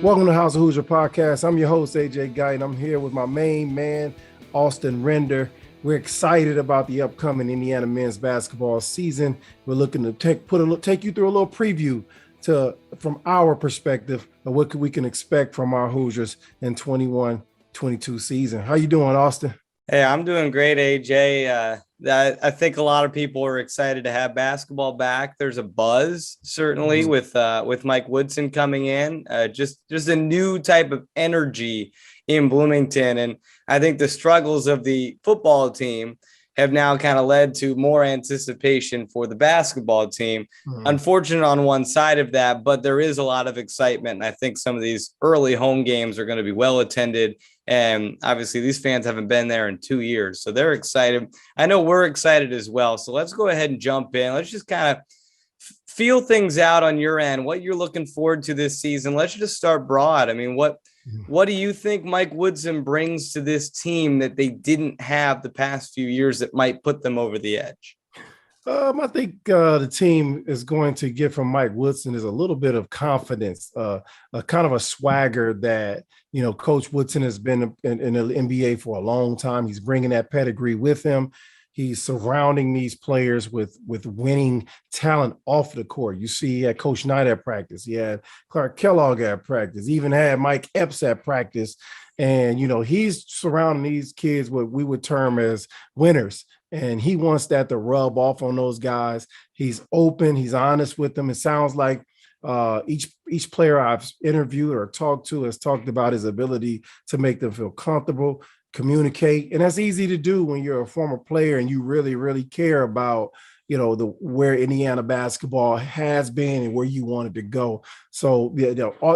Welcome to House of Hoosier podcast. I'm your host, AJ Guyton. I'm here with my main man, Austin Render. We're excited about the upcoming Indiana men's basketball season. We're looking to take you through a little preview from our perspective of what we can expect from our Hoosiers in 21-22 season. How you doing, Austin? Hey, I'm doing great, AJ. I think a lot of people are excited to have basketball back. There's a buzz, certainly, with Mike Woodson coming in. Just a new type of energy in Bloomington. And I think the struggles of the football team have now kind of led to more anticipation for the basketball team. Unfortunate on one side of that, but there is a lot of excitement. And I think some of these early home games are going to be well attended. And obviously these fans haven't been there in 2 years, so they're excited. I know we're excited as well. So let's go ahead and jump in. Let's just kind of feel things out on your end, what you're looking forward to this season. Let's just start broad. I mean, what do you think Mike Woodson brings to this team that they didn't have the past few years that might put them over the edge? I think the team is going to get from Mike Woodson is a little bit of confidence, a kind of a swagger that, you know, Coach Woodson has been in the NBA for a long time. He's bringing that pedigree with him. He's surrounding these players with winning talent off the court. You see, he had Coach Knight at practice. He had Clark Kellogg at practice. He even had Mike Epps at practice. And, you know, he's surrounding these kids what we would term as winners. And he wants that to rub off on those guys. He's open. He's honest with them. It sounds like each player I've interviewed or talked to has talked about his ability to make them feel comfortable, communicate. And that's easy to do when you're a former player and you really, really care about, you know, where Indiana basketball has been and where you wanted to go. So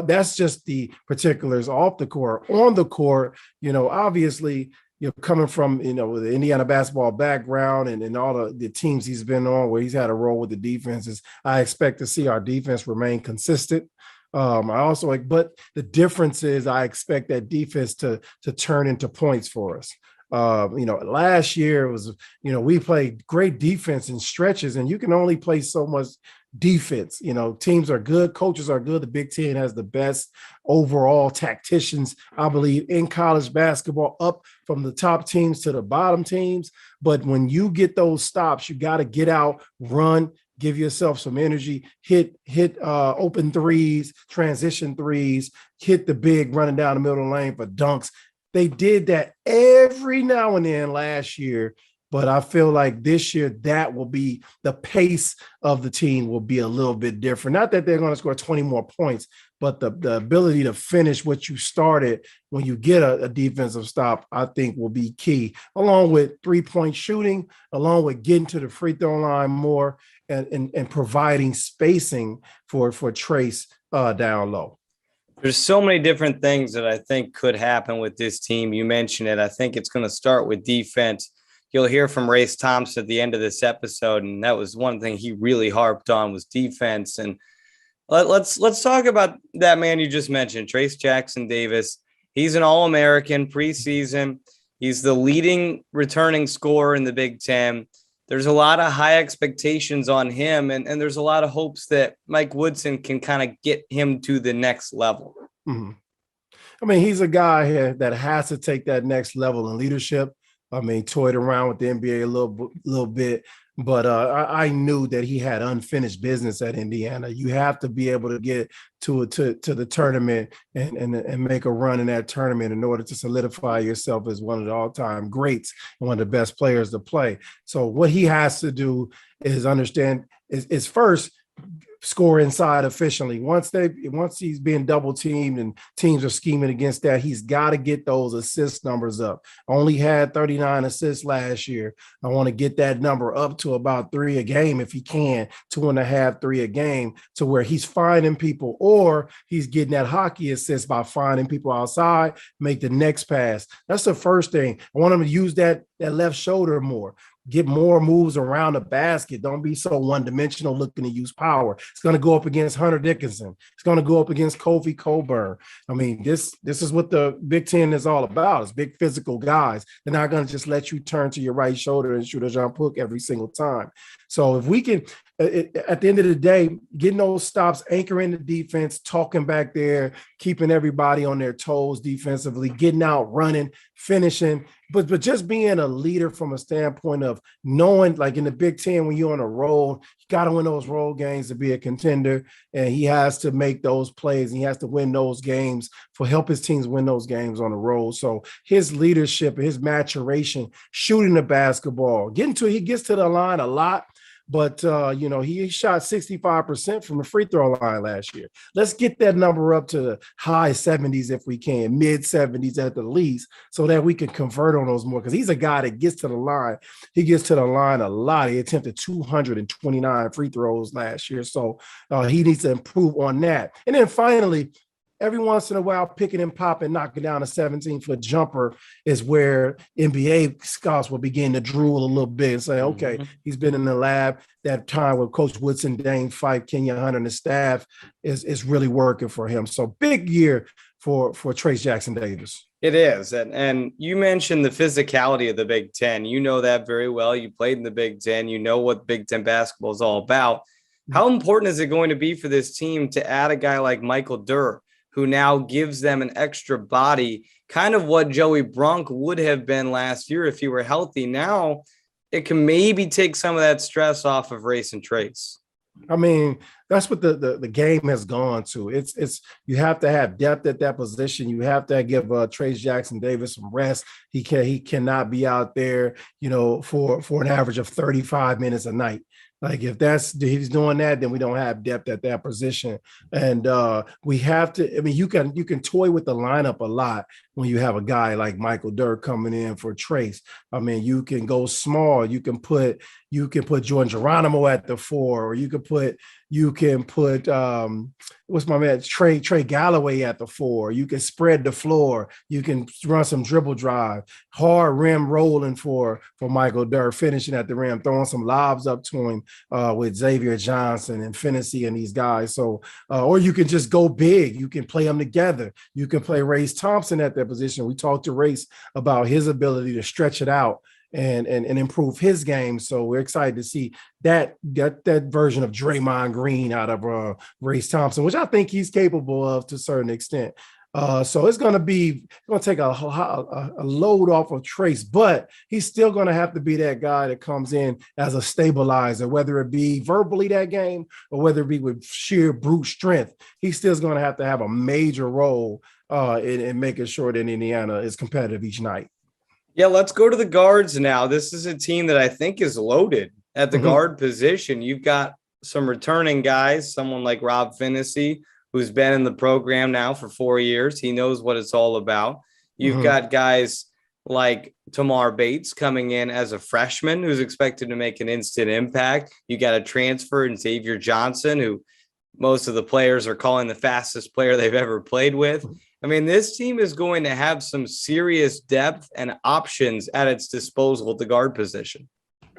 that's just the particulars off the court. On the court, you know, obviously, you know, coming from, you know, the Indiana basketball background and all the teams he's been on where he's had a role with the defenses, I expect to see our defense remain consistent. But the difference is I expect that defense to turn into points for us. You know, last year was, you know, we played great defense in stretches and you can only play so much defense. You know, teams are good, coaches are good. The Big Ten has the best overall tacticians, I believe, in college basketball, up from the top teams to the bottom teams. But when you get those stops, you got to get out, run, give yourself some energy, hit open threes, transition threes, hit the big running down the middle of the lane for dunks. They did that every now and then last year, but I feel like this year that will be the pace of the team will be a little bit different. Not that they're going to score 20 more points, but the ability to finish what you started when you get a defensive stop, I think will be key, along with three-point shooting, along with getting to the free throw line more and providing spacing for Trace down low. There's so many different things that I think could happen with this team. You mentioned it. I think it's going to start with defense. You'll hear from Race Thompson at the end of this episode, and that was one thing he really harped on was defense. And let's talk about that man you just mentioned, Trayce Jackson-Davis. He's an All-American preseason. He's the leading returning scorer in the Big Ten. There's a lot of high expectations on him, and there's a lot of hopes that Mike Woodson can kind of get him to the next level. Mm-hmm. I mean, he's a guy that has to take that next level in leadership. I mean, toyed around with the NBA a little bit, but I knew that he had unfinished business at Indiana. You have to be able to get to the tournament and make a run in that tournament in order to solidify yourself as one of the all-time greats and one of the best players to play. So what he has to do is understand is first score inside efficiently. Once he's being double teamed and teams are scheming against that, he's got to get those assist numbers up. Only had 39 assists last year. I want to get that number up to about 3 a game if he can, 2.5, 3 a game, to where he's finding people or he's getting that hockey assist by finding people outside, make the next pass. That's the first thing. I want him to use that left shoulder more. get more moves around the basket. Don't be so one-dimensional looking to use power. It's going to go up against Hunter Dickinson. It's going to go up against Kofi Coburn. I mean, this is what the Big Ten is all about. It's big physical guys. They're not going to just let you turn to your right shoulder and shoot a jump hook every single time. So if we can, at the end of the day, getting those stops, anchoring the defense, talking back there, keeping everybody on their toes defensively, getting out, running, finishing, but just being a leader from a standpoint of knowing, like in the Big Ten, when you're on a roll, you got to win those roll games to be a contender, and he has to make those plays, and he has to win those games for help his teams win those games on the road. So his leadership, his maturation, shooting the basketball, he gets to the line a lot. But, he shot 65% from the free throw line last year. Let's get that number up to the high 70s if we can, mid 70s at the least, so that we can convert on those more. Because he's a guy that gets to the line. He gets to the line a lot. He attempted 229 free throws last year. So he needs to improve on that. And then finally, every once in a while, picking and popping, knocking down a 17-foot jumper is where NBA scouts will begin to drool a little bit and say, okay, he's been in the lab. That time with Coach Woodson, Dane Fife, Kenya Hunter, and the staff is really working for him. So big year for Trayce Jackson-Davis. It is. And you mentioned the physicality of the Big Ten. You know that very well. You played in the Big Ten. You know what Big Ten basketball is all about. How important is it going to be for this team to add a guy like Michael Durr, who now gives them an extra body, kind of what Joey Brunk would have been last year if he were healthy? Now it can maybe take some of that stress off of Race and Trayce. I mean, that's what the game has gone to. It's you have to have depth at that position. You have to give Trayce Jackson-Davis some rest. He cannot be out there, for an average of 35 minutes a night. Like if he's doing that, then we don't have depth at that position. And we have to, you can toy with the lineup a lot when you have a guy like Michael Durr coming in for Trayce. I mean, you can go small. You can put Jordan Geronimo at the 4, or you can put what's my man, Trey Galloway at the 4. You can spread the floor. You can run some dribble drive, hard rim rolling for Michael Durr, finishing at the rim, throwing some lobs up to him with Xavier Johnson and Finney and these guys. So, or you can just go big. You can play them together. You can play Race Thompson at that position. We talked to Race about his ability to stretch it out and improve his game. So we're excited to see that version of Draymond Green out of Race Thompson, which I think he's capable of to a certain extent. So it's going to take a load off of Trayce, but he's still going to have to be that guy that comes in as a stabilizer, whether it be verbally that game or whether it be with sheer brute strength. He still is going to have a major role in making sure that Indiana is competitive each night. Yeah, let's go to the guards now. This is a team that I think is loaded at the guard position. You've got some returning guys, someone like Rob Finney, who's been in the program now for 4 years. He knows what it's all about. You've got guys like Tamar Bates coming in as a freshman who's expected to make an instant impact. You got a transfer in Xavier Johnson, who most of the players are calling the fastest player they've ever played with. I mean, this team is going to have some serious depth and options at its disposal at the guard position.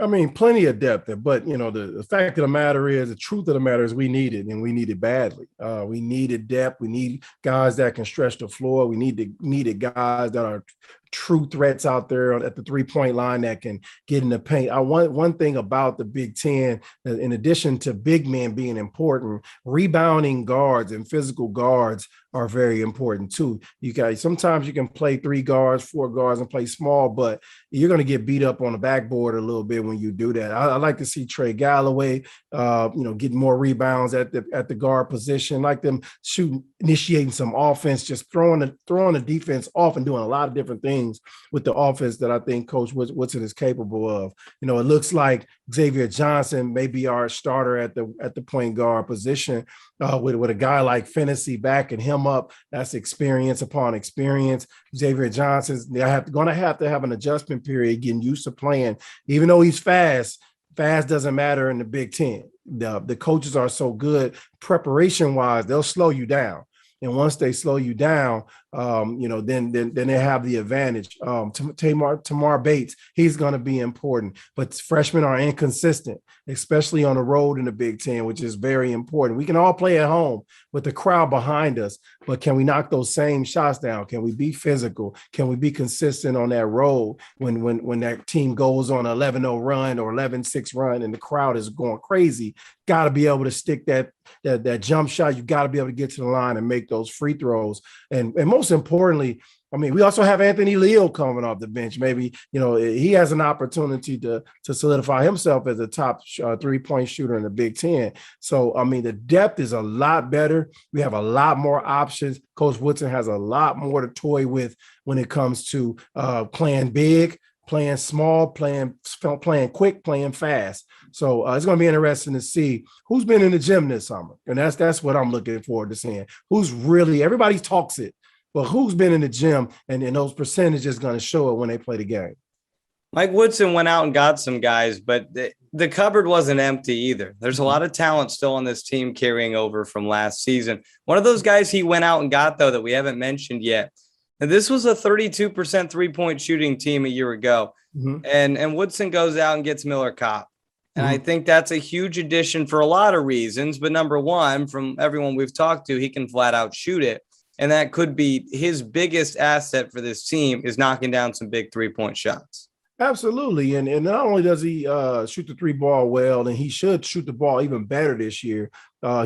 I mean, plenty of depth, but the fact of the matter is, the truth of the matter is, we need it, and we need it badly. We needed depth. We need guys that can stretch the floor. We needed guys that are true threats out there at the 3-point line that can get in the paint. One thing about the Big Ten, in addition to big men being important, rebounding guards and physical guards are very important too. Sometimes you can play 3 guards, 4 guards, and play small, but you're going to get beat up on the backboard a little bit when you do that. I like to see Trey Galloway, getting more rebounds at the guard position. Like them initiating some offense, just throwing the defense off and doing a lot of different things with the offense that I think Coach Woodson is capable of. It looks like Xavier Johnson may be our starter at the point guard position with a guy like Finney backing him up. That's experience upon experience. Xavier Johnson's going to have an adjustment period, getting used to playing, even though he's fast. Fast doesn't matter in the Big Ten. The coaches are so good preparation wise, they'll slow you down. And once they slow you down, then they have the advantage. Tamar Bates, he's going to be important, but freshmen are inconsistent, especially on the road in the Big Ten, which is very important. We can all play at home with the crowd behind us, but can we knock those same shots down? Can we be physical? Can we be consistent on that road when that team goes on an 11-0 run or 11-6 run and the crowd is going crazy? Got to be able to stick that jump shot. You got to be able to get to the line and make those free throws. And most importantly, I mean, we also have Anthony Leo coming off the bench. Maybe, he has an opportunity to solidify himself as a top 3-point shooter in the Big Ten. So, I mean, the depth is a lot better. We have a lot more options. Coach Woodson has a lot more to toy with when it comes to playing big, playing small, playing quick, playing fast. So it's going to be interesting to see who's been in the gym this summer. And that's what I'm looking forward to seeing. Who's really, everybody talks it, but who's been in the gym, and those percentages going to show it when they play the game. Mike Woodson went out and got some guys, but the cupboard wasn't empty either. There's a lot of talent still on this team carrying over from last season. One of those guys he went out and got, though, that we haven't mentioned yet. And this was a 32% three-point shooting team a year ago. Mm-hmm. And Woodson goes out and gets Miller Kopp. And I think that's a huge addition for a lot of reasons. But number one, from everyone we've talked to, he can flat out shoot it. And that could be his biggest asset for this team, is knocking down some big three-point shots. Absolutely. And not only does he shoot the three ball well, and he should shoot the ball even better this year,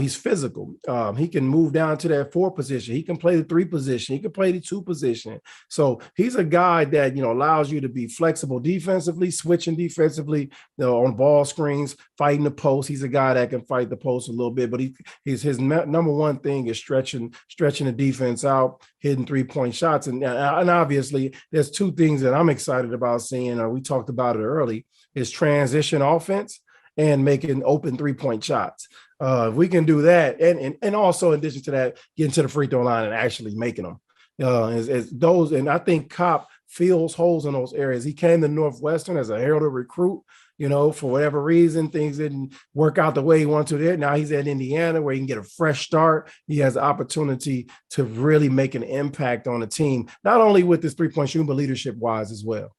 he's physical. He can move down to that 4 position. He can play the 3 position. He can play the 2 position. So he's a guy that, allows you to be flexible defensively, switching defensively, on ball screens, fighting the post. He's a guy that can fight the post a little bit, but his number one thing is stretching the defense out, hitting 3-point shots. And obviously there's 2 things that I'm excited about seeing. We talked about it early, is transition offense and making open 3-point shots. If we can do that, and also in addition to that, getting to the free throw line and actually making them, as those. And I think Kopp fills holes in those areas. He came to Northwestern as a heralded recruit. For whatever reason, things didn't work out the way he wanted to there. Now he's at Indiana, where he can get a fresh start. He has the opportunity to really make an impact on the team, not only with this 3-point shooting, but leadership-wise as well.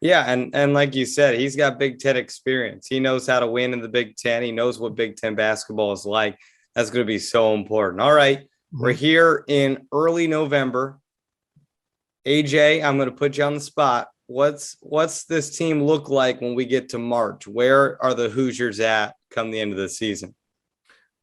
Yeah, and like you said, he's got Big Ten experience. He knows how to win in the Big Ten. He knows what Big Ten basketball is like. That's going to be so important. All right, we're here in early November. AJ, I'm going to put you on the spot. What's this team look like when we get to March? Where are the Hoosiers at come the end of the season?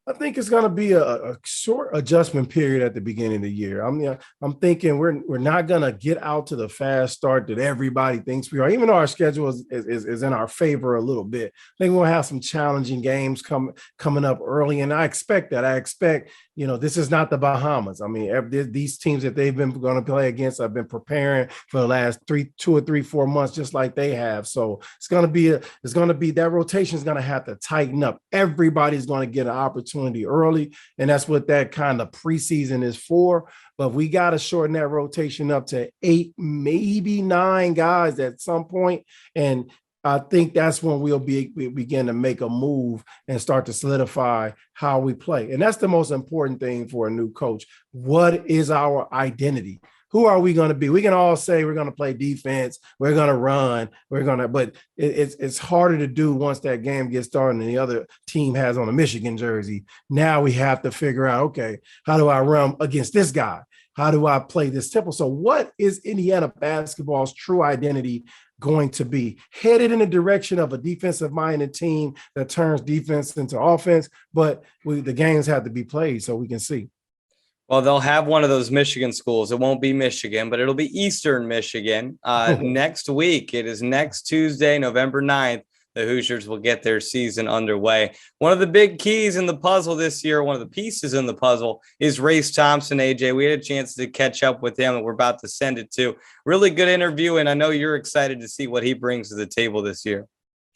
I think it's going to be a short adjustment period at the beginning of the year. I'm thinking we're not going to get out to the fast start that everybody thinks we are, even though our schedule is in our favor a little bit. I think we'll have some challenging games coming up early, and I expect that. I expect, this is not the Bahamas. I mean, these teams that they've been going to play against, I've been preparing for the last 2 or 3, 4 months, just like they have. So it's going to be that rotation is going to have to tighten up. Everybody's going to get an opportunity early, and that's what that kind of preseason is for. But we got to shorten that rotation up to 8, maybe 9 guys at some point, and I think that's when we begin to make a move and start to solidify how we play. And that's the most important thing for a new coach. What is our identity? Who are we going to be? We can all say we're going to play defense, we're going to run, but it's harder to do once that game gets started and the other team has on a Michigan jersey. Now we have to figure out, okay, how do I run against this guy? How do I play this tempo? So what is Indiana basketball's true identity going to be? Headed in the direction of a defensive-minded team that turns defense into offense, but the games have to be played so we can see. Well, they'll have one of those Michigan schools. It won't be Michigan, but it'll be Eastern Michigan. Next week, it is next Tuesday, November 9th. The Hoosiers will get their season underway. One of the big keys in the puzzle this year, one of the pieces in the puzzle, is Race Thompson, AJ. We had a chance to catch up with him, and we're about to send it to. Really good interview, and I know you're excited to see what he brings to the table this year.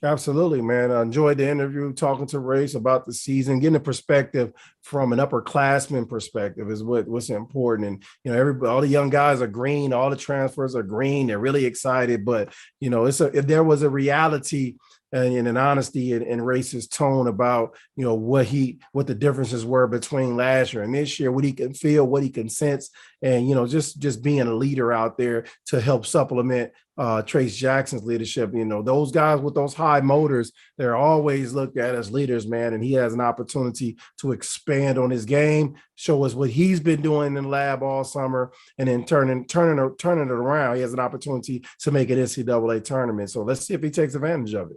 Absolutely, man. I enjoyed the interview, talking to Race about the season, getting a perspective from an upperclassman perspective is what's important. And, all the young guys are green, all the transfers are green. They're really excited, but, if there was a reality and an honesty and racist tone about, what the differences were between last year and this year, what he can feel, what he can sense, and, just being a leader out there to help supplement Trace Jackson's leadership. Those guys with those high motors, they're always looked at as leaders, man. And he has an opportunity to expand on his game, show us what he's been doing in the lab all summer, and then turning it around. He has an opportunity to make an NCAA tournament. So let's see if he takes advantage of it.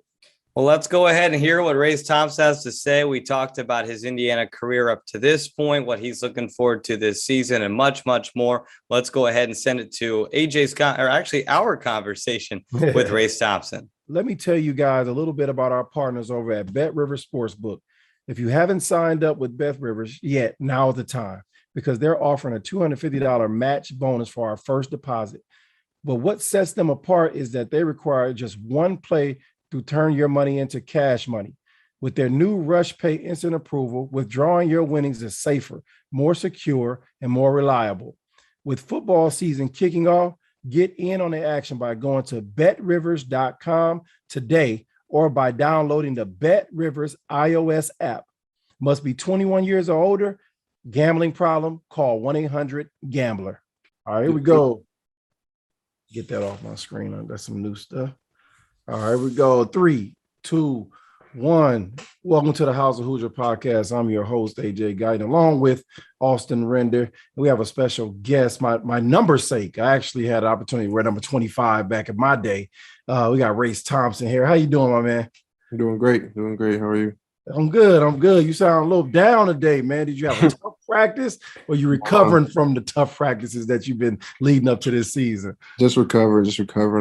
Well, let's go ahead and hear what Race Thompson has to say. We talked about his Indiana career up to this point, what he's looking forward to this season, and much, much more. Let's go ahead and send it to our conversation with Race Thompson. Let me tell you guys a little bit about our partners over at Bet Rivers Sportsbook. If you haven't signed up with Bet Rivers yet, now's the time, because they're offering a $250 match bonus for our first deposit. But what sets them apart is that they require just one play to turn your money into cash money. With their new Rush Pay instant approval, withdrawing your winnings is safer, more secure, and more reliable. With football season kicking off, get in on the action by going to betrivers.com today or by downloading the Bet Rivers iOS app. Must be 21 years or older. Gambling problem? Call 1-800-GAMBLER. All right, here we go. Get that off my screen. I got some new stuff. All right, here we go. 3, 2, 1. Welcome to the House of Hoosier podcast. I'm your host, AJ Guyton, along with Austin Render. We have a special guest, my number's sake. I actually had an opportunity to wear number 25 back in my day. We got Race Thompson here. How you doing, my man? I'm doing great. How are you? I'm good. You sound a little down today, man. Did you have a tough practice, or you recovering from the tough practices that you've been leading up to this season? Just recovering.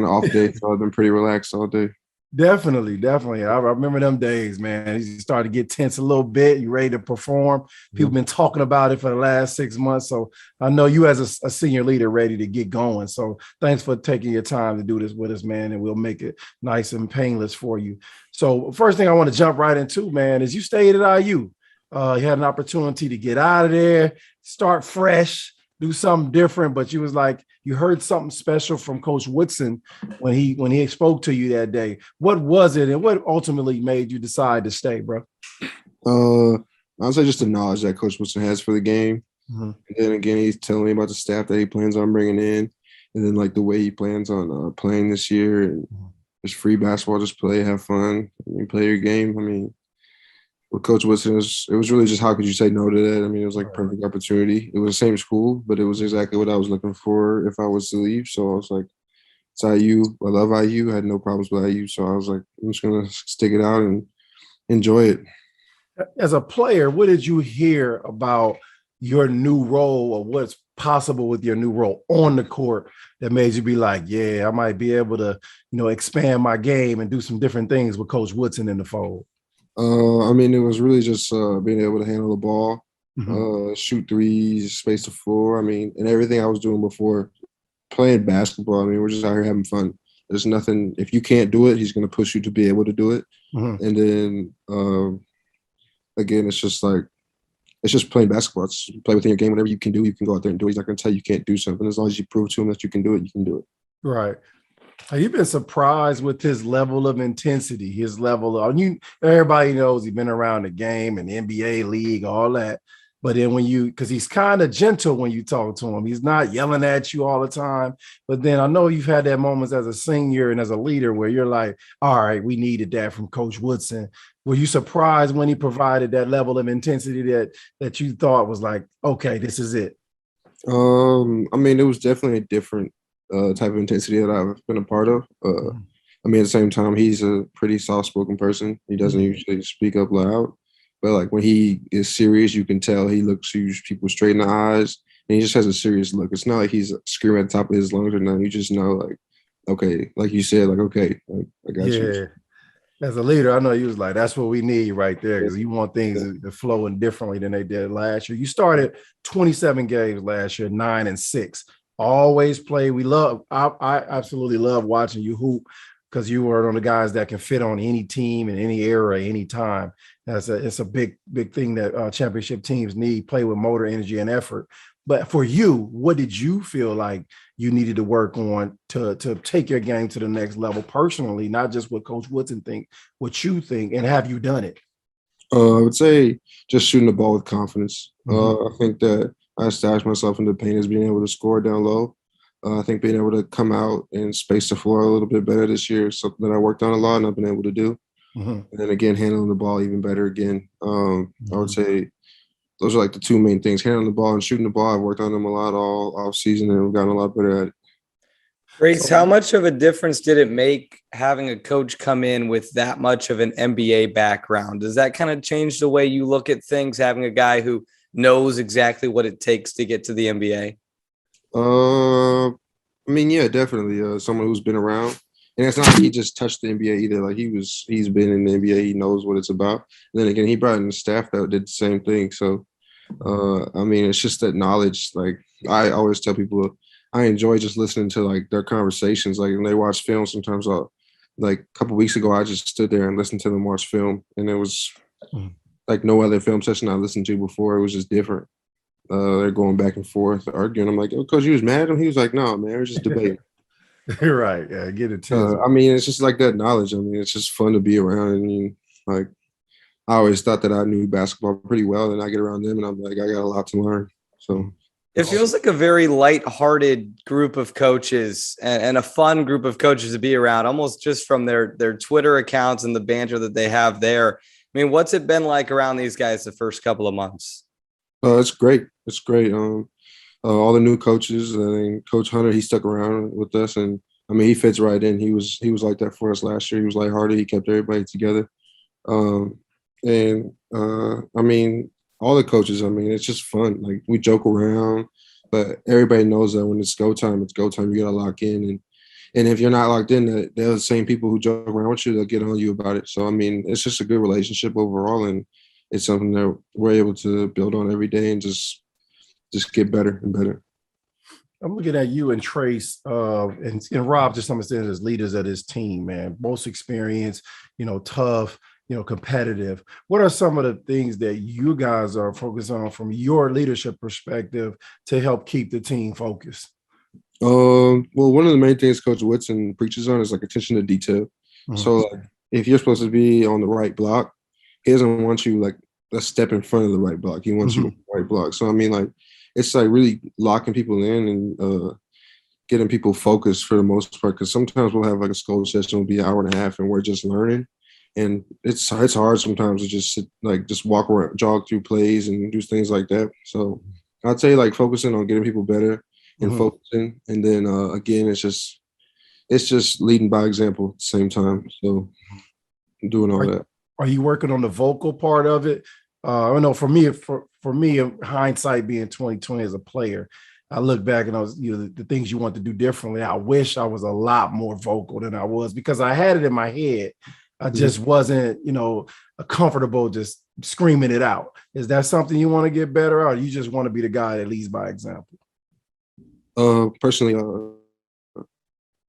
Off day, so I've been pretty relaxed all day. Definitely. I remember them days, man. You started to get tense a little bit. You ready to perform. People been talking about it for the last 6 months. So I know you as a senior leader ready to get going. So thanks for taking your time to do this with us, man. And we'll make it nice and painless for you. So first thing I want to jump right into, man, is you stayed at IU. You had an opportunity to get out of there, start fresh, do something different, but you was like, you heard something special from Coach Woodson when he spoke to you that day. What was it, and what ultimately made you decide to stay, bro? I'll say just the knowledge that Coach Woodson has for the game. Mm-hmm. And then again, he's telling me about the staff that he plans on bringing in, and then like the way he plans on playing this year. And it's free basketball, just play, have fun, and play your game. I mean, with Coach Woodson, it was really just how could you say no to that? I mean, it was like a perfect opportunity. It was the same school, but it was exactly what I was looking for if I was to leave. So I was like, it's IU. I love IU. I had no problems with IU. So I was like, I'm just going to stick it out and enjoy it. As a player, what did you hear about your new role, or what's possible with your new role on the court that made you be like, yeah, I might be able to, expand my game and do some different things with Coach Woodson in the fold? I mean, it was really just being able to handle the ball, shoot threes, space the floor. I mean, and everything I was doing before playing basketball. I mean, we're just out here having fun. There's nothing, if you can't do it, he's going to push you to be able to do it. And then, again, it's just playing basketball. It's play within your game. Whatever you can do, you can go out there and do it. He's not going to tell you can't do something. As long as you prove to him that you can do it, you can do it. Right. Have you been surprised with his level of intensity, his level of, everybody knows he's been around the game and the NBA league, all that. But then because he's kind of gentle when you talk to him, he's not yelling at you all the time. But then I know you've had that moments as a senior and as a leader where you're like, all right, we needed that from Coach Woodson. Were you surprised when he provided that level of intensity that you thought was like, okay, this is it? I mean, it was definitely a different type of intensity that I've been a part of. I mean, at the same time, he's a pretty soft-spoken person. He doesn't usually speak up loud. But, like, when he is serious, you can tell he looks people straight in the eyes, and he just has a serious look. It's not like he's screaming at the top of his lungs or nothing. You just know, like, okay, like you said, like, okay, like, I got you. As a leader, I know he was like, that's what we need right there, because you want things to flow in differently than they did last year. You started 27 games last year, 9-6. Always play. I absolutely love watching you hoop, because you are one of the guys that can fit on any team in any era, any time. It's a big thing that championship teams need, play with motor, energy, and effort. But for you, what did you feel like you needed to work on to take your game to the next level personally, not just what Coach Woodson think, what you think, and have you done it? I would say just shooting the ball with confidence. I think that I established myself in the paint as being able to score down low. I think being able to come out and space the floor a little bit better this year is something that I worked on a lot and I've been able to do. And then again, handling the ball even better again. I would say those are like the two main things: handling the ball and shooting the ball. I've worked on them a lot all off season and we've gotten a lot better at it. Race, how much of a difference did it make having a coach come in with that much of an NBA background? Does that kind of change the way you look at things, having a guy who knows exactly what it takes to get to the NBA? I mean, yeah, definitely. Someone who's been around. And it's not like he just touched the NBA either. Like he's been in the NBA. He knows what it's about. And then again, he brought in the staff that did the same thing. So, I mean, it's just that knowledge. Like I always tell people, I enjoy just listening to like their conversations. Like when they watch film, sometimes like a couple of weeks ago, I just stood there and listened to them watch film, and it was like no other film session I listened to before. It was just different. They're going back and forth, arguing. I'm like, oh, Coach, you was mad at him? He was like, no, man, we're just debating. You're right. Yeah, get it too. I mean, it's just like that knowledge. I mean, it's just fun to be around. I mean, like I always thought that I knew basketball pretty well, and I get around them, and I'm like, I got a lot to learn. So it feels like a very lighthearted group of coaches and a fun group of coaches to be around, almost just from their Twitter accounts and the banter that they have there. I mean, what's it been like around these guys the first couple of months? It's great. It's great. All the new coaches. I mean, Coach Hunter, he stuck around with us, and I mean, he fits right in. He was like that for us last year. He was lighthearted. He kept everybody together. I mean, all the coaches. I mean, it's just fun. Like we joke around, but everybody knows that when it's go time, it's go time. You gotta lock in, and if you're not locked in, they're the same people who joke around with you. They'll get on you about it. So I mean, it's just a good relationship overall, and it's something that we're able to build on every day and just get better and better. I'm looking at you and Trace and Rob to some extent as leaders of this team, man. Most experienced, tough, competitive. What are some of the things that you guys are focused on from your leadership perspective to help keep the team focused? Well, one of the main things Coach Woodson preaches on is like attention to detail. So like, if you're supposed to be on the right block, he doesn't want you like a step in front of the right block. He wants you on the right block. So I mean, like, it's like really locking people in and getting people focused for the most part. Because sometimes we'll have like a school session, will be an hour and a half, and we're just learning. And it's hard sometimes to just sit, like just walk around, jog through plays, and do things like that. So I'd say like focusing on getting people better and focusing, and then again, it's just leading by example at the same time. So doing all that. Are you working on the vocal part of it? I know for me, hindsight being 2020 as a player, I look back and I was, the things you want to do differently. I wish I was a lot more vocal than I was because I had it in my head. I just wasn't, comfortable just screaming it out. Is that something you want to get better at, or you just want to be the guy that leads by example? Personally,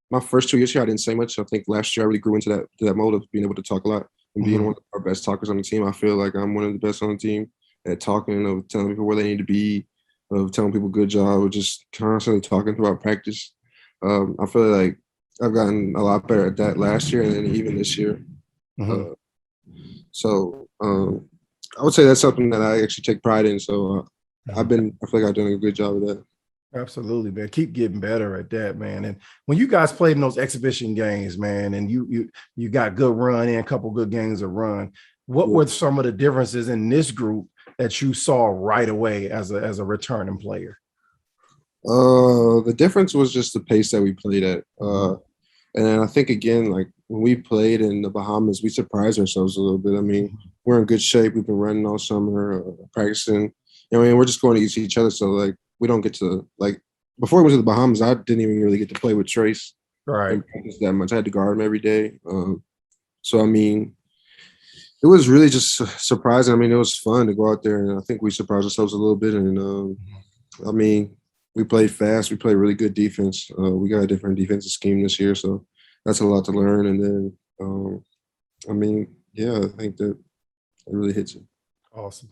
my first 2 years here, I didn't say much. I think last year I really grew into that mode of being able to talk a lot and being one of our best talkers on the team. I feel like I'm one of the best on the team at talking, of telling people where they need to be, of telling people good job, of just constantly talking throughout practice. I feel like I've gotten a lot better at that last year and then even this year. So I would say that's something that I actually take pride in. So I feel like I've done a good job of that. Absolutely, man. Keep getting better at that, man. And when you guys played in those exhibition games, man, and you got good run and a couple good games of run, what were some of the differences in this group that you saw right away as a returning player? The difference was just the pace that we played at. And I think, again, like when we played in the Bahamas, we surprised ourselves a little bit. I mean, we're in good shape. We've been running all summer, practicing. I mean, we're just going against each other. So, like, we don't get to, like, before we went to the Bahamas, I didn't even really get to play with Trace. Right. That much. I had to guard him every day. So, I mean, it was really just surprising. I mean, it was fun to go out there, and I think we surprised ourselves a little bit. And, I mean, we played fast. We played really good defense. We got a different defensive scheme this year, so that's a lot to learn. And then, I mean, yeah, I think that It really hits you. Awesome.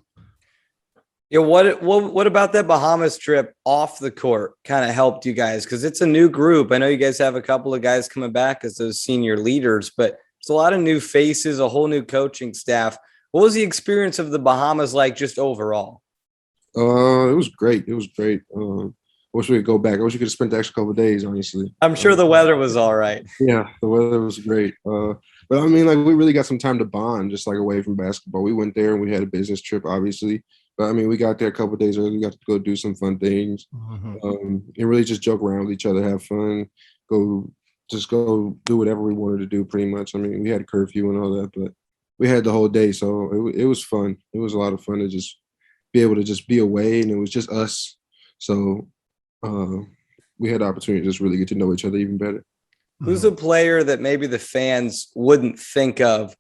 Yeah, what about that Bahamas trip off the court kind of helped you guys? Because it's a new group. I know you guys have a couple of guys coming back as those senior leaders, but it's a lot of new faces, a whole new coaching staff. What was the experience of the Bahamas like just overall? It was great. It was great. I wish we could go back. I wish we could have spent the extra couple of days, honestly. I'm sure the weather was all right. Yeah, the weather was great. But I mean, like, we really got some time to bond, just like away from basketball. We went there and we had a business trip, obviously. But I mean, we got there a couple of days early. We got to go do some fun things, and really just joke around with each other, have fun, go do whatever we wanted to do. Pretty much. I mean, we had a curfew and all that, but we had the whole day, so it was fun. It was a lot of fun to just be able to just be away, and it was just us. So we had the opportunity to just really get to know each other even better. Who's a player that maybe the fans wouldn't think of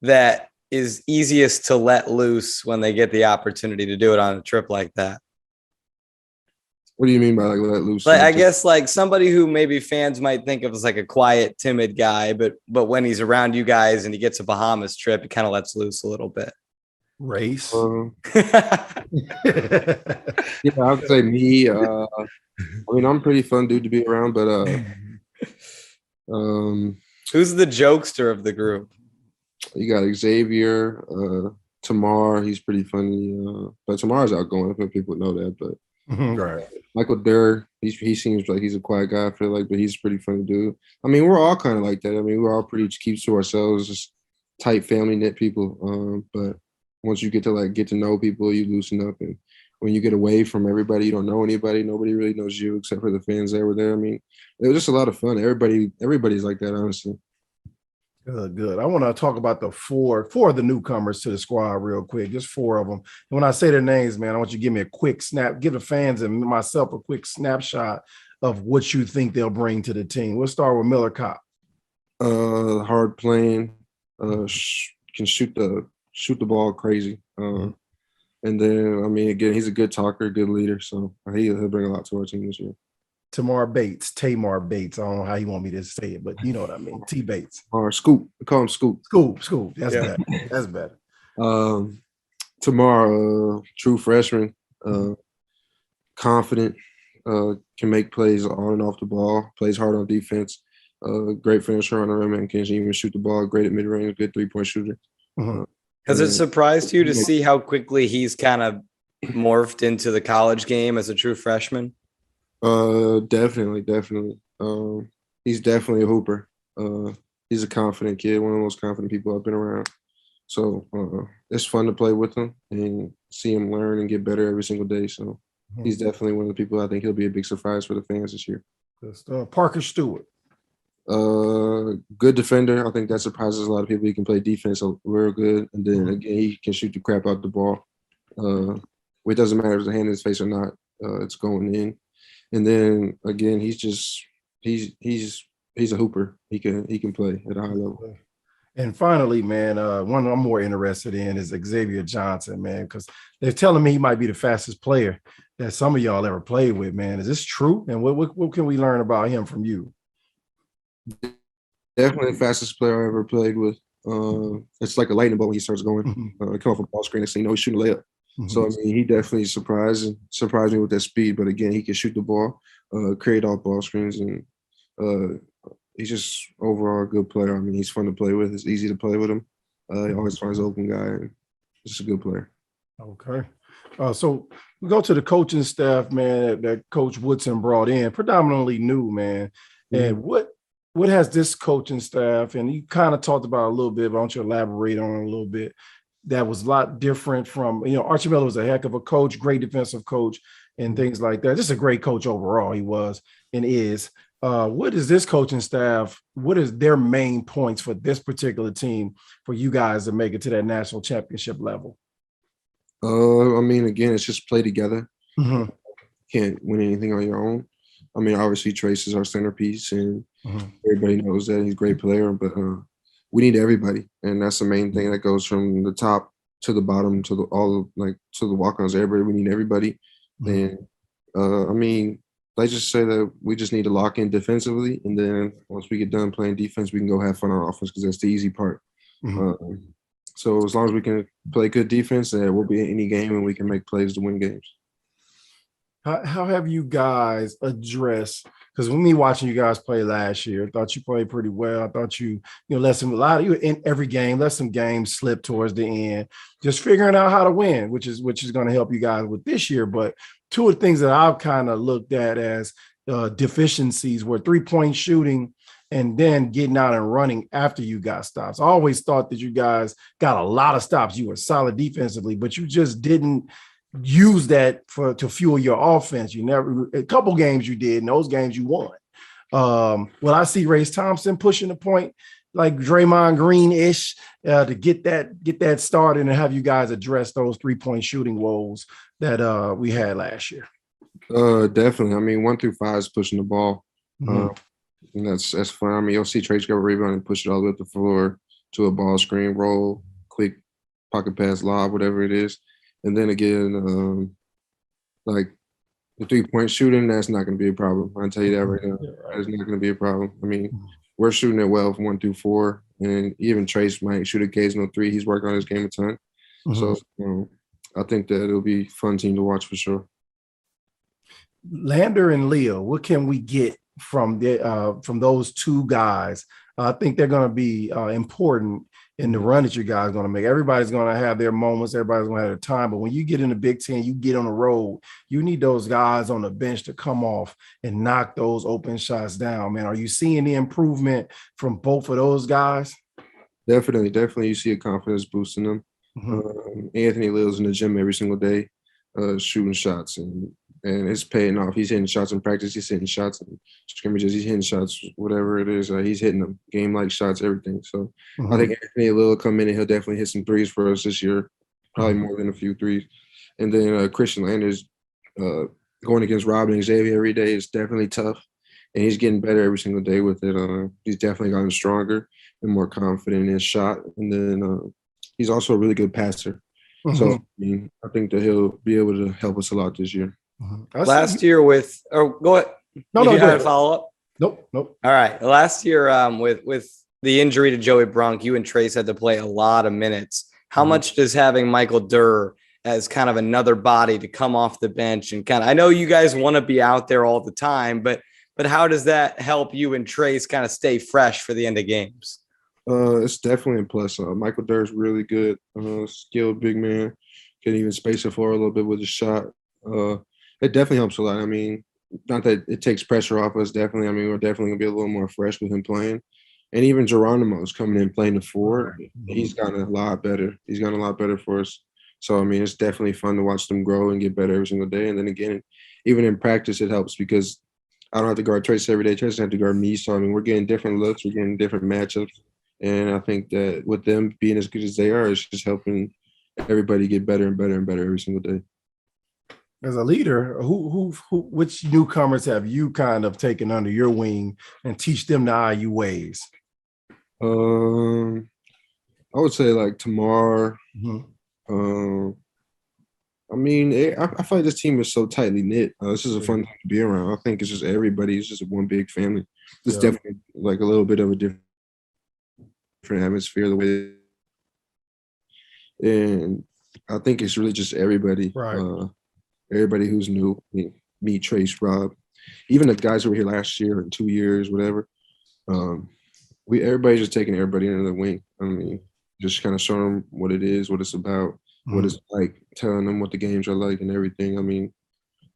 that is easiest to let loose when they get the opportunity to do it on a trip like that? What do you mean by like let loose? Like, I guess like somebody who maybe fans might think of as like a quiet, timid guy, but when he's around you guys and he gets a Bahamas trip, he kind of lets loose a little bit. Race. Yeah, I would say me. I mean, I'm a pretty fun dude to be around, but who's the jokester of the group? You got Xavier, Tamar. He's pretty funny, but Tamar's outgoing. I think people know that. But right. Michael Durr, he seems like he's a quiet guy. I feel like, but he's a pretty funny dude. I mean, we're all kind of like that. I mean, we're all pretty keep to ourselves, just tight family knit people. But once you get to know people, you loosen up, and when you get away from everybody, you don't know anybody. Nobody really knows you except for the fans that were there. I mean, it was just a lot of fun. Everybody's like that, honestly. Good. I want to talk about the four of the newcomers to the squad real quick, just four of them. And when I say their names, man, I want you to give me a quick give the fans and myself a quick snapshot of what you think they'll bring to the team. We'll start with Miller Kopp. Hard playing, can shoot the ball crazy. And then, I mean, again, he's a good talker, good leader. So he'll bring a lot to our team this year. Tamar Bates. I don't know how you want me to say it, but you know what I mean. T Bates. Or Scoop. We call him Scoop. Scoop. That's better. That's better. Tamar, true freshman, confident, can make plays on and off the ball, plays hard on defense, great finisher on the rim, and can even shoot the ball, great at mid-range, good three-point shooter. Has it surprised you to see how quickly he's kind of morphed into the college game as a true freshman? Definitely. He's definitely a hooper. He's a confident kid, one of the most confident people I've been around. So it's fun to play with him and see him learn and get better every single day. So he's definitely one of the people I think he'll be a big surprise for the fans this year. Parker Stewart. Good defender. I think that surprises a lot of people. He can play defense real good. And then again, he can shoot the crap out the ball. It doesn't matter if it's a hand in his face or not. It's going in. And then again, he's a hooper. He can play at a high level. And finally, man, one I'm more interested in is Xavier Johnson, man, because they're telling me he might be the fastest player that some of y'all ever played with, man. Is this true? And what can we learn about him from you? Definitely the fastest player I ever played with. It's like a lightning bolt when he starts going. Come off a ball screen, next thing you know, he's shooting a layup. So, I mean, he definitely surprised me with that speed. But, again, he can shoot the ball, create off ball screens, and he's just overall a good player. I mean, he's fun to play with. It's easy to play with him. He always finds open guy. And just a good player. Okay. So we go to the coaching staff, man, that Coach Woodson brought in, predominantly new, man. And what has this coaching staff, and you kind of talked about it a little bit, but I want you to elaborate on it a little bit, that was a lot different from, Archie Miller was a heck of a coach, great defensive coach and things like that. Just a great coach overall he was and is. What is this coaching staff, what is their main points for this particular team for you guys to make it to that national championship level? I mean, again, it's just play together. Can't win anything on your own. I mean, obviously Trace is our centerpiece and everybody knows that he's a great player, but we need everybody. And that's the main thing that goes from the top to the bottom to the walk-ons, everybody. We need everybody. And I mean, I just say that we just need to lock in defensively. And then once we get done playing defense, we can go have fun on offense because that's the easy part. So as long as we can play good defense, we'll be in any game and we can make plays to win games. How have you guys addressed? Because when me watching you guys play last year, I thought you played pretty well. I thought you let some a lot of you in every game, let some games slip towards the end, just figuring out how to win, which is going to help you guys with this year. But two of the things that I've kind of looked at as deficiencies were 3-point shooting and then getting out and running after you got stops. I always thought that you guys got a lot of stops. You were solid defensively, but you just didn't use that to fuel your offense. You never, a couple games you did, and those games you won. Well, I see Race Thompson pushing the point like Draymond Green-ish to get that started and have you guys address those 3-point shooting woes that we had last year. Definitely. I mean, 1 through 5 is pushing the ball. Mm-hmm. And that's fun. I mean, you'll see Trace go rebound and push it all the way up the floor to a ball screen, roll, quick pocket pass, lob, whatever it is. And then again, like the 3-point shooting, that's not going to be a problem. I'll tell you that right now. That's not going to be a problem. I mean, we're shooting it well from 1 through 4, and even Trace might shoot occasional 3. He's worked on his game a ton. Mm-hmm. So I think that it'll be a fun team to watch for sure. Lander and Leo, what can we get from those two guys? I think they're going to be important in the run that you guys are going to make. Everybody's going to have their moments. Everybody's going to have their time. But when you get in the Big Ten, you get on the road, you need those guys on the bench to come off and knock those open shots down, man. Are you seeing the improvement from both of those guys? Definitely. You see a confidence boost in them. Mm-hmm. Anthony Leo's in the gym every single day shooting shots, and it's paying off. He's hitting shots in practice. He's hitting shots in scrimmages. He's hitting shots, whatever it is. He's hitting them, game-like shots, everything. So I think Anthony will come in and he'll definitely hit some threes for us this year, probably more than a few threes. And then Christian Landers going against Robin and Xavier every day is definitely tough, and he's getting better every single day with it. He's definitely gotten stronger and more confident in his shot. And then he's also a really good passer. Mm-hmm. So I think that he'll be able to help us a lot this year. Mm-hmm. Last year with – oh, go ahead. No, you had a follow-up? Nope. All right. Last year with the injury to Joey Brunk, you and Trace had to play a lot of minutes. How much does having Michael Durr as kind of another body to come off the bench and kind of – I know you guys want to be out there all the time, but how does that help you and Trace kind of stay fresh for the end of games? It's definitely a plus. Michael Durr is really good, skilled big man, can even space the floor a little bit with his shot. It definitely helps a lot. I mean, not that it takes pressure off us, definitely. I mean, we're definitely going to be a little more fresh with him playing. And even Geronimo's coming in playing the 4. He's gotten a lot better. He's gotten a lot better for us. So, I mean, it's definitely fun to watch them grow and get better every single day. And then again, even in practice, it helps because I don't have to guard Trace every day. Trace doesn't have to guard me. So, I mean, we're getting different looks. We're getting different matchups. And I think that with them being as good as they are, it's just helping everybody get better and better and better every single day. As a leader, which newcomers have you kind of taken under your wing and teach them the IU ways? I would say like Tamar. Mm-hmm. I mean, I feel like this team is so tightly knit. This is a fun time to be around. I think it's just everybody. It's just one big family. It's definitely like a little bit of a different atmosphere the way. And I think it's really just everybody. Right. Everybody who's new, me, Trace, Rob, even the guys who were here last year or 2 years, whatever. Everybody's just taking everybody under the wing. I mean, just kind of showing them what it is, what it's about, what it's like, telling them what the games are like and everything. I mean,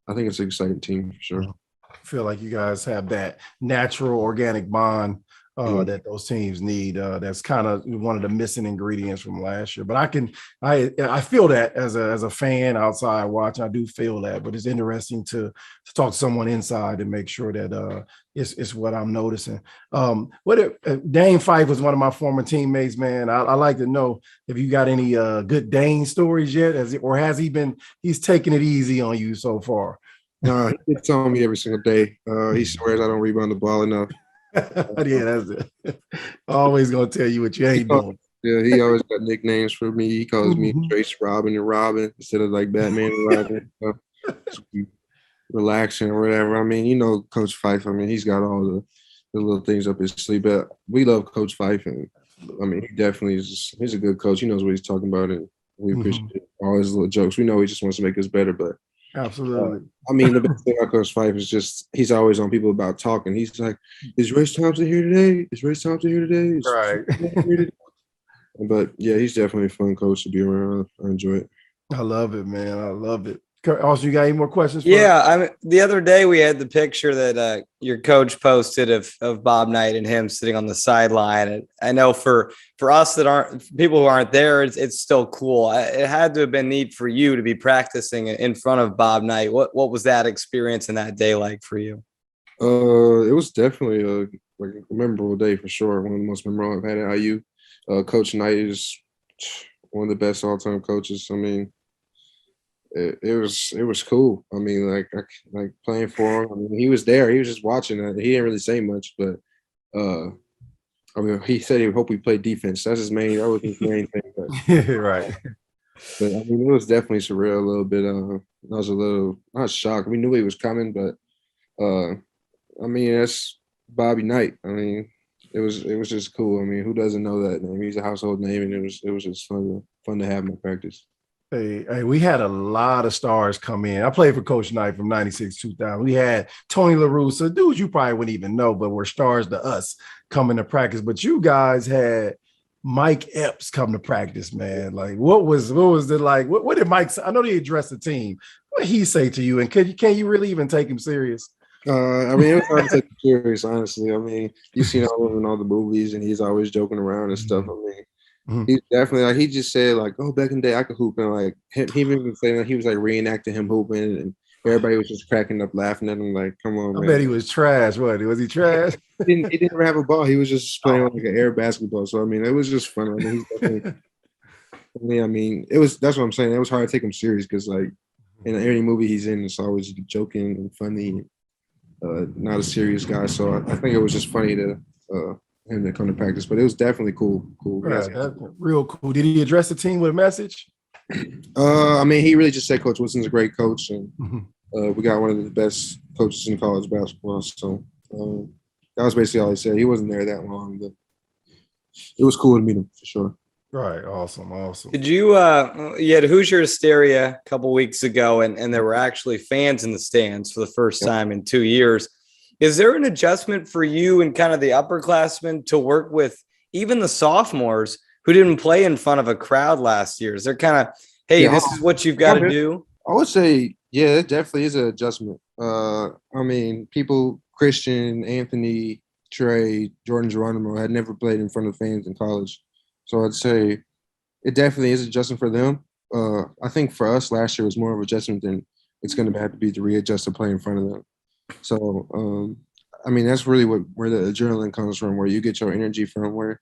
I think it's an exciting team for sure. I feel like you guys have that natural, organic bond that those teams need. That's kind of one of the missing ingredients from last year. But I feel that as a fan outside watching, I do feel that. But it's interesting to talk to someone inside and make sure that it's what I'm noticing. Dane Fife was one of my former teammates, man. I like to know if you got any good Dane stories yet, he's taking it easy on you so far. He telling me every single day. He swears I don't rebound the ball enough. Yeah, that's it. Always gonna tell you what you ain't doing. Yeah, he always got nicknames for me. He calls me Trace Robin and Robin instead of like Batman and Robin. Relaxing or whatever. I mean, you know, Coach Fife. I mean, he's got all the little things up his sleeve. But we love Coach Fife, and I mean, he definitely he's a good coach. He knows what he's talking about, and we appreciate all his little jokes. We know he just wants to make us better, but Absolutely. I mean, the best thing about Coach Fife is just he's always on people about talking. He's like, "Is Race Thompson here today? Is Race Thompson here today?" Right. But yeah, he's definitely a fun coach to be around. I enjoy it. I love it, man. I love it. Also, you got any more questions? Yeah, the other day we had the picture that your coach posted of Bob Knight and him sitting on the sideline. And I know for us that aren't people who aren't there, it's still cool. It had to have been neat for you to be practicing in front of Bob Knight. What was that experience in that day like for you? It was definitely a memorable day for sure. One of the most memorable I've had at IU. Coach Knight is one of the best all-time coaches. I mean, it was cool. I mean, like playing for him. I mean, he was there. He was just watching it. He didn't really say much, but I mean, he said he hoped we played defense. That was his main thing. But, right. But I mean, it was definitely surreal a little bit. I was a little not shocked. We knew he was coming, but I mean, that's Bobby Knight. I mean, it was just cool. I mean, who doesn't know that name? He's a household name, and it was just fun to have him in practice. Hey, we had a lot of stars come in. I played for Coach Knight from 96, 2000. We had Tony LaRussa, dudes you probably wouldn't even know, but were stars to us coming to practice. But you guys had Mike Epps come to practice, man. Like, what was it like? What did Mike say? I know he addressed the team. What did he say to you? And can you really even take him serious? I mean, it was hard to take him serious, honestly. I mean, you've seen all of him in all the movies, and he's always joking around and stuff. I mean, he's definitely like he just said like, "Oh, back in the day, I could hoop," and like he even saying like he was like reenacting him hooping, and everybody was just cracking up laughing at him. Like, come on, man! I bet he was trash. Was he trash? He didn't ever have a ball. He was just playing like an air basketball. So I mean, it was just fun. I mean, he's definitely. I mean, that's what I'm saying. It was hard to take him serious because like in any movie he's in, it's always joking and funny. Not a serious guy, so I think it was just funny to him to come to practice. But it was definitely cool. Right, real cool. Did he address the team with a message? I mean, he really just said Coach Wilson's a great coach, and we got one of the best coaches in college basketball. So that was basically all he said. He wasn't there that long, but it was cool to meet him for sure. Right, awesome. Did you had Hoosier Hysteria a couple weeks ago, and there were actually fans in the stands for the first time in 2 years. Is there an adjustment for you and kind of the upperclassmen to work with even the sophomores who didn't play in front of a crowd last year? Is there kind of, hey, this is what you've got to do? I would say, yeah, it definitely is an adjustment. I mean, Christian, Anthony, Trey, Jordan Geronimo had never played in front of fans in college. So I'd say it definitely is adjustment for them. I think for us last year was more of an adjustment than it's going to have to be to readjust to play in front of them. So, I mean, that's really where the adrenaline comes from, where you get your energy from, or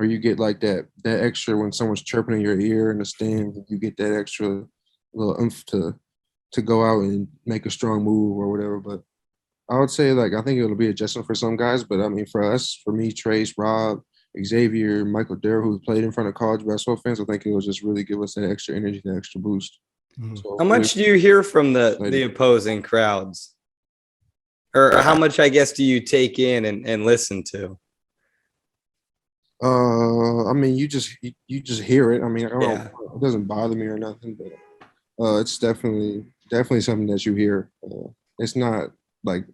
you get like that extra when someone's chirping in your ear in the stands, you get that extra little oomph to go out and make a strong move or whatever. But I would say, like, I think it'll be adjustment for some guys, but I mean, for us, for me, Trace, Rob, Xavier, Michael Dare, who played in front of college basketball fans, I think it will just really give us that extra energy, that extra boost. So how much do you hear from the opposing crowds? Or how much, I guess, do you take in and listen to? I mean, you just hear it. I mean, it doesn't bother me or nothing, but it's definitely something that you hear. It's not like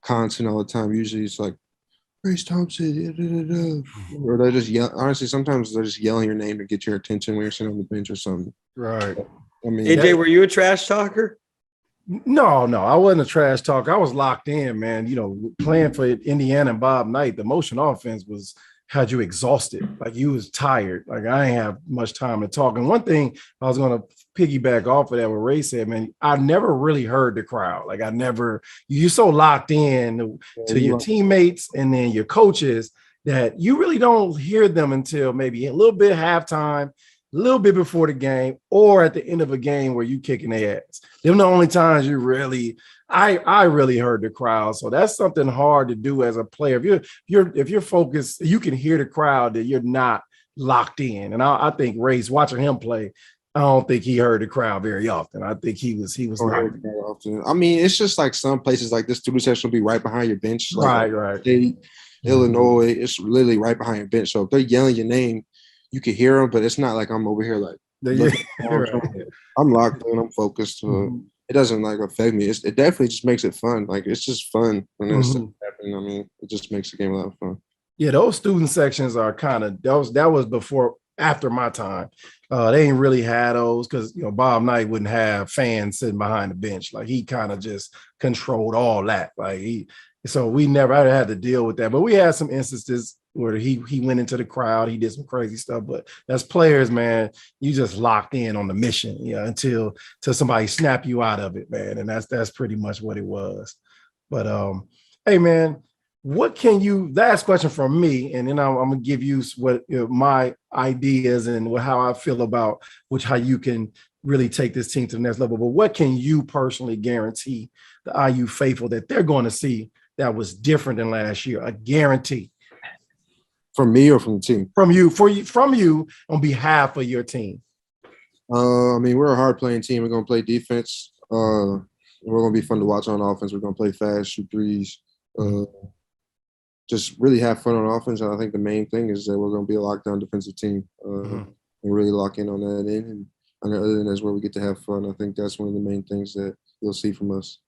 constant all the time. Usually it's like, Race Thompson, or they just yell. Honestly, sometimes they're just yelling your name to get your attention when you're sitting on the bench or something. Right. I mean, AJ, were you a trash talker? No, I wasn't a trash talker. I was locked in, man. You know, playing for Indiana and Bob Knight, the motion offense had you exhausted. Like you was tired. Like I didn't have much time to talk. And one thing I was going to piggyback off of that, what Ray said, man, I never really heard the crowd. Like you're so locked in to your teammates and then your coaches that you really don't hear them until maybe a little bit halftime, a little bit before the game, or at the end of a game where you kicking their ass. Them the only times you really, I really heard the crowd. So that's something hard to do as a player. If you're focused, you can hear the crowd that you're not locked in. And I think Race, watching him play, I don't think he heard the crowd very often. I think he was locked in. I mean, it's just like some places like this student session will be right behind your bench. Like, right. Illinois, it's literally right behind your bench. So if they're yelling your name, you can hear them, but it's not like I'm over here like I'm locked in, I'm focused. It doesn't like affect me. It definitely just makes it fun. Like it's just fun when it's happening. I mean, it just makes the game a lot of fun. Yeah, those student sections are kind of that was before after my time. They ain't really had those because Bob Knight wouldn't have fans sitting behind the bench. Like he kind of just controlled all that. So we never had to deal with that. But we had some instances where he went into the crowd, he did some crazy stuff. But as players, man, you just locked in on the mission, until somebody snap you out of it, man. And that's pretty much what it was. But hey, man, what can you? Last question from me, and then I'm gonna give you what my ideas and how I feel about how you can really take this team to the next level. But what can you personally guarantee the IU faithful that they're going to see that was different than last year? A guarantee. From me or from the team? From you on behalf of your team. I mean, we're a hard playing team. We're gonna play defense. We're gonna be fun to watch on offense. We're gonna play fast, shoot threes. Just really have fun on offense. And I think the main thing is that we're going to be a lockdown defensive team and really lock in on that end. And on the other end, that's where we get to have fun. I think that's one of the main things that you'll see from us.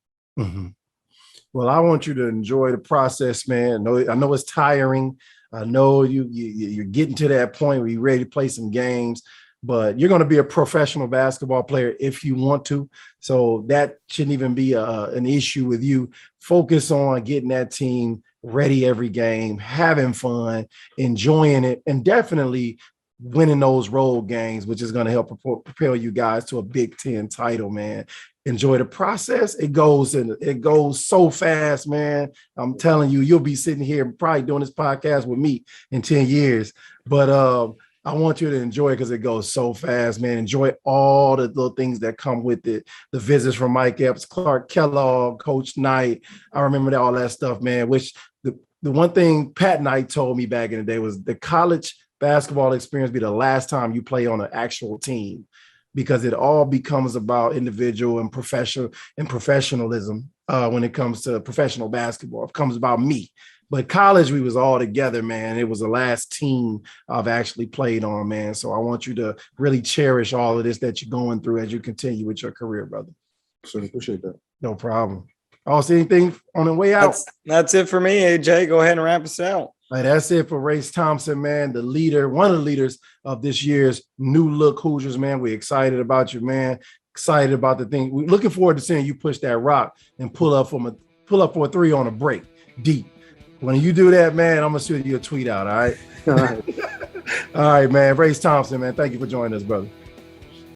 Well, I want you to enjoy the process, man. I know it's tiring. I know you're getting to that point where you're ready to play some games, but you're going to be a professional basketball player if you want to. So that shouldn't even be an issue with you. Focus on getting that team ready every game, having fun, enjoying it, and definitely winning those road games, which is going to help propel you guys to a Big Ten title, man. Enjoy the process. It goes so fast, man. I'm telling you, you'll be sitting here probably doing this podcast with me in 10 years. But I want you to enjoy it because it goes so fast, man. Enjoy all the little things that come with it. The visits from Mike Epps, Clark Kellogg, Coach Knight. I remember all that stuff, man, which the one thing Pat Knight told me back in the day was the college basketball experience be the last time you play on an actual team, because it all becomes about individual and professionalism when it comes to professional basketball. It becomes about me. But college, we was all together, man. It was the last team I've actually played on, man. So I want you to really cherish all of this that you're going through as you continue with your career, brother. So appreciate that. No problem. Also, anything on the way out? That's it for me, AJ. Go ahead and wrap us out. All right, that's it for Race Thompson, man, the leader, one of the leaders of this year's New Look Hoosiers, man. We're excited about you, man. Excited about the thing. We're looking forward to seeing you push that rock and pull up for a three on a break deep. When you do that, man, I'm going to shoot you a tweet out, all right? All right. All right, man. Race Thompson, man, thank you for joining us, brother.